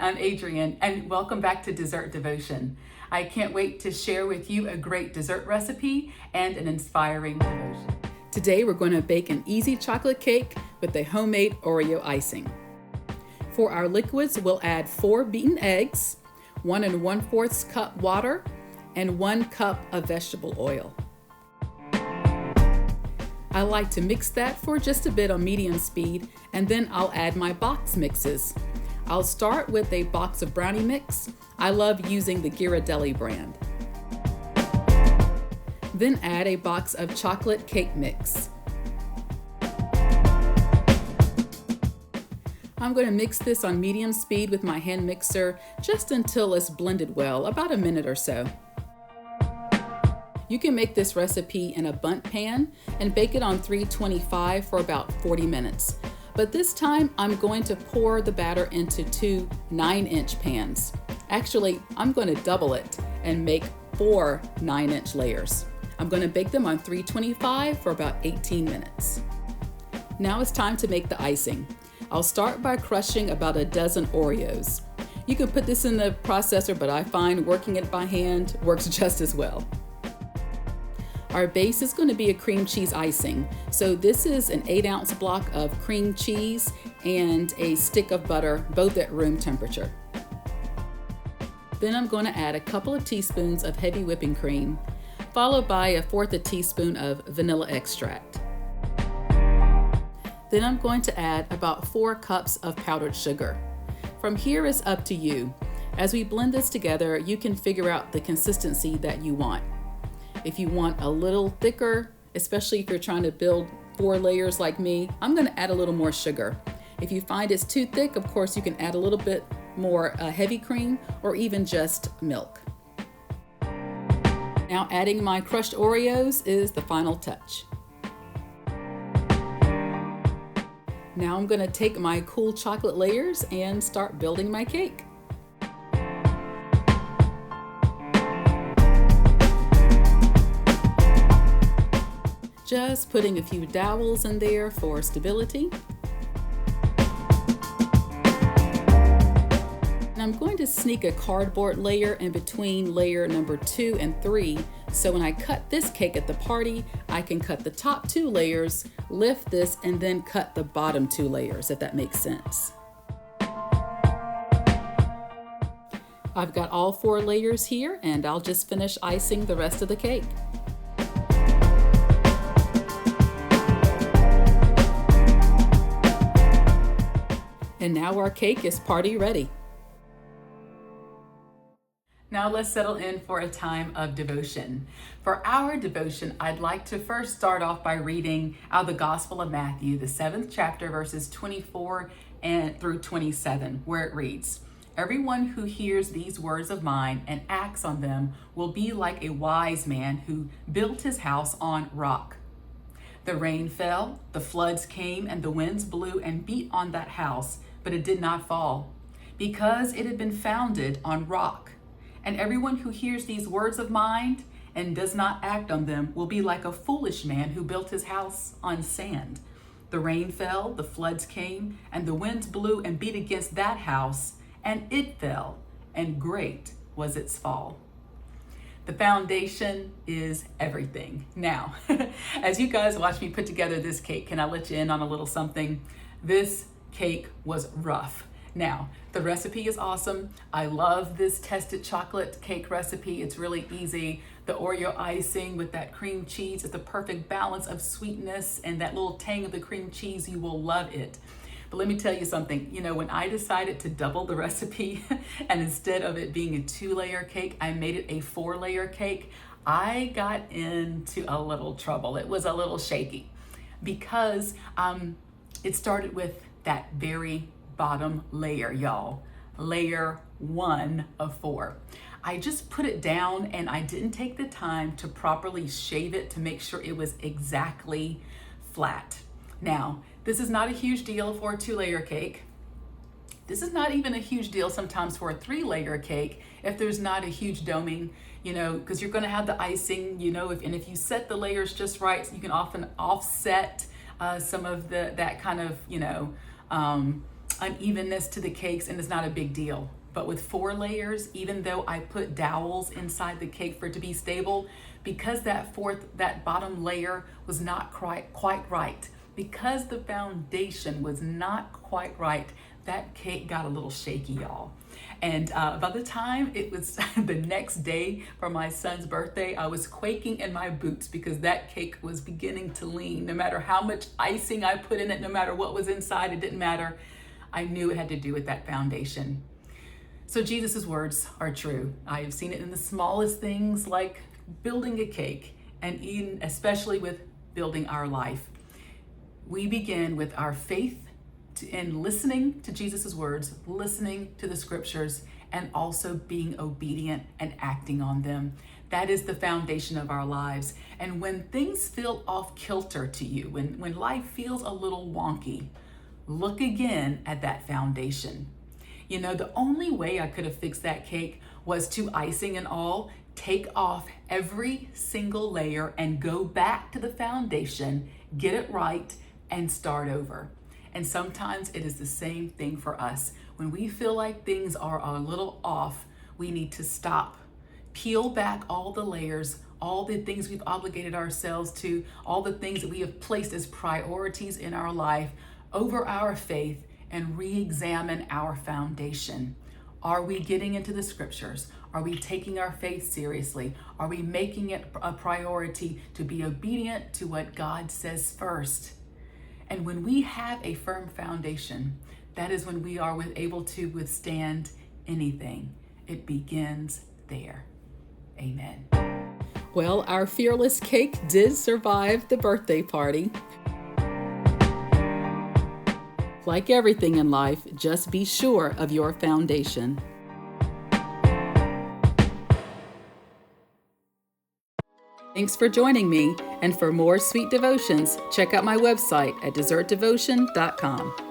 I'm Adrienne, and welcome back to Dessert Devotion. I can't wait to share with you a great dessert recipe and an inspiring devotion. Today we're going to bake an easy chocolate cake with a homemade Oreo icing. For our liquids, we'll add 4 beaten eggs, 1 1/4 cup water, and 1 cup of vegetable oil. I like to mix that for just a bit on medium speed, and then I'll add my box mixes. I'll start with a box of brownie mix. I love using the Ghirardelli brand. Then add a box of chocolate cake mix. I'm going to mix this on medium speed with my hand mixer just until it's blended well, about a minute or so. You can make this recipe in a bundt pan and bake it on 325 for about 40 minutes. But this time I'm going to pour the batter into 2 9-inch pans. Actually, I'm going to double it and make 4 9-inch layers. I'm going to bake them on 325 for about 18 minutes. Now it's time to make the icing. I'll start by crushing about a dozen Oreos. You can put this in the processor, but I find working it by hand works just as well. Our base is going to be a cream cheese icing. So this is an 8-ounce block of cream cheese and a stick of butter, both at room temperature. Then I'm going to add a couple of teaspoons of heavy whipping cream, followed by a 1/4 teaspoon of vanilla extract. Then I'm going to add about 4 cups of powdered sugar. From here it's up to you. As we blend this together, you can figure out the consistency that you want. If you want a little thicker, especially if you're trying to build 4 layers like me, I'm going to add a little more sugar. If you find it's too thick, of course, you can add a little bit more heavy cream or even just milk. Now adding my crushed Oreos is the final touch. Now I'm going to take my cool chocolate layers and start building my cake. Just putting a few dowels in there for stability. And I'm going to sneak a cardboard layer in between layer number 2 and 3, so when I cut this cake at the party, I can cut the top 2 layers, lift this, and then cut the bottom 2 layers, if that makes sense. I've got all 4 layers here, and I'll just finish icing the rest of the cake. And now our cake is party ready. Now let's settle in for a time of devotion. For our devotion, I'd like to first start off by reading out of the Gospel of Matthew, the 7th chapter, verses 24 through 27, where it reads, "Everyone who hears these words of mine and acts on them will be like a wise man who built his house on rock. The rain fell, the floods came, and the winds blew and beat on that house, but it did not fall, because it had been founded on rock. And everyone who hears these words of mine and does not act on them will be like a foolish man who built his house on sand. The rain fell, the floods came, and the winds blew and beat against that house, and it fell, and great was its fall." The foundation is everything. Now, as you guys watch me put together this cake, can I let you in on a little something? This cake was rough. Now, the recipe is awesome. I love this tested chocolate cake recipe. It's really easy. The Oreo icing with that cream cheese is the perfect balance of sweetness and that little tang of the cream cheese. You will love it. But let me tell you something, when I decided to double the recipe and instead of it being a 2-layer cake, I made it a 4-layer cake, I got into a little trouble. It was a little shaky because it started with that very bottom layer, y'all. Layer 1 of 4. I just put it down and I didn't take the time to properly shave it to make sure it was exactly flat. Now, this is not a huge deal for a 2-layer cake. This is not even a huge deal sometimes for a 3-layer cake if there's not a huge doming, because you're going to have the icing, if you set the layers just right, you can often offset some of that kind of, unevenness to the cakes, and it's not a big deal. But with 4 layers, even though I put dowels inside the cake for it to be stable, because that bottom layer was not quite right, because the foundation was not quite right, that cake got a little shaky, y'all. And by the time it was the next day for my son's birthday, I was quaking in my boots because that cake was beginning to lean. No matter how much icing I put in it, no matter what was inside, it didn't matter. I knew it had to do with that foundation. So Jesus' words are true. I have seen it in the smallest things like building a cake, and even especially with building our life. We begin with our faith in listening to Jesus' words, listening to the scriptures, and also being obedient and acting on them. That is the foundation of our lives. And when things feel off kilter to you, when life feels a little wonky, look again at that foundation. You know, the only way I could have fixed that cake was to, icing and all, take off every single layer and go back to the foundation, get it right, and start over. And sometimes it is the same thing for us. When we feel like things are a little off, we need to stop, peel back all the layers, all the things we've obligated ourselves to, all the things that we have placed as priorities in our life over our faith, and re-examine our foundation. Are we getting into the scriptures? Are we taking our faith seriously? Are we making it a priority to be obedient to what God says first? And when we have a firm foundation, that is when we are able to withstand anything. It begins there. Amen. Well, our fearless cake did survive the birthday party. Like everything in life, just be sure of your foundation. Thanks for joining me, and for more sweet devotions, check out my website at Dessertdevotion.com.